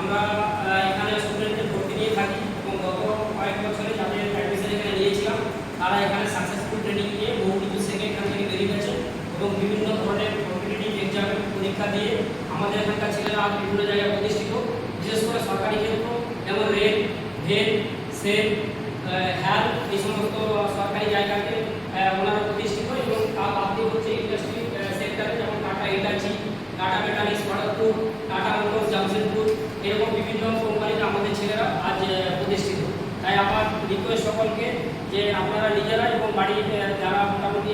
আমরা এখানে স্টুডেন্টদের ভর্তি নিয়ে থাকি এবং গত কয়েক বছরে যাদের অ্যাডমিশন এখানে নিয়েছিলাম তারা এখানে সাকসেসফুল ট্রেনিং নিয়ে বহু কিছু শেখে এখান থেকে বেরিয়ে গেছে এবং বিভিন্ন ধরনের কম্পিটিটিভ এক্সামের পরীক্ষা দিয়ে আমাদের এখানকার ছেলেরা আজ বিভিন্ন জায়গায় প্রতিষ্ঠিত, বিশেষ করে সরকারি ক্ষেত্র যেমন রেল, ভেল, সেল, হ্যাল এই সমস্ত সরকারি জায়গাতে ওনারা প্রতিষ্ঠিত এবং তার বাদ দিয়ে হচ্ছে ইন্ডাস্ট্রি সেক্টরে যেমন tata Hitachi, tata metallics Kharagpur, tata motors Jamshedpur এরকম বিভিন্ন কোম্পানিতে আমাদের ছেলেরা আজ প্রতিষ্ঠিত। তাই আমার রিকোয়েস্ট সকলকে যে আপনারা নিজেরা এবং বাড়ির যারা মোটামুটি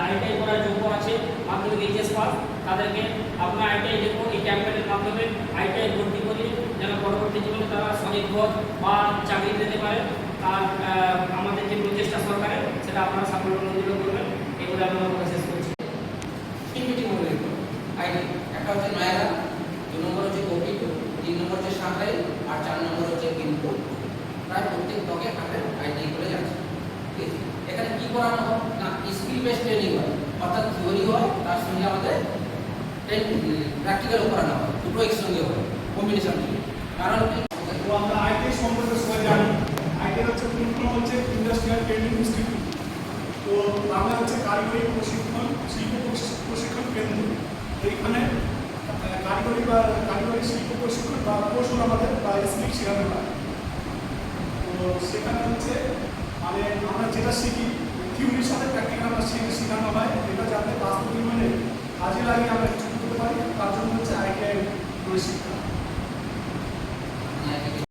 আইটিআই করার যোগ্য আছে মাধ্যমিক এইচএস পাস তাদেরকে আপনার আইটিআই দেখুন এই ক্যাম্পেনের মাধ্যমে আইটিআই ভর্তি করে যেন পরবর্তী জীবনে তারা স্বনির্ভর বা চাকরি পেতে পারে। আর আমাদের যে প্রচেষ্টা সরকারের সেটা আপনারা সাফল্যমণ্ডিত করবেন এগুলো আমরা শেষ করছি। তিনটি মনে আইটি, একটা হচ্ছে নয়াগা, 2 নম্বর হচ্ছে কপিল, 3 নম্বর হচ্ছে সাঁকরাইল আর 4 নম্বর হচ্ছে বিনপুর। প্রায় প্রত্যেক ব্লকে আমাদের আইটিআই কলেজ আছে। ঠিক আছে, এখানে কি করানো হয় না স্কিল বেসড ট্রেনিং হয়, অর্থাৎ থিওরি হয় তার সঙ্গে আমাদের প্র্যাকটিক্যালও করানো হয়, দুটো একসঙ্গে হয় কম্বিনেশন দিয়ে। কারণ তো আমরা আইটিআই সম্পর্কে সবাই জানি, আইটিআই হচ্ছে পুরো হচ্ছে ইন্ডাস্ট্রিয়াল ট্রেনিং ইনস্টিটিউট। তো বাংলা হচ্ছে কারিগরি প্রশিক্ষণ শিল্প প্রশিক্ষণ কেন্দ্র। এইখানে কারিগরি শিল্প প্রশিক্ষণ বা কৌশল আমাদের বা স্কিল শেখানো হয়। তো সেখানে হচ্ছে মানে আমরা যেটা শিখি থিওরির সাথে প্র্যাকটিক্যাল আমরা শেখানো হয়, এটা যাতে বাস্তব জীবনে কাজে লাগিয়ে আমরা কিছু করতে পারি, তার জন্য হচ্ছে আইটিআই প্রশিক্ষণ।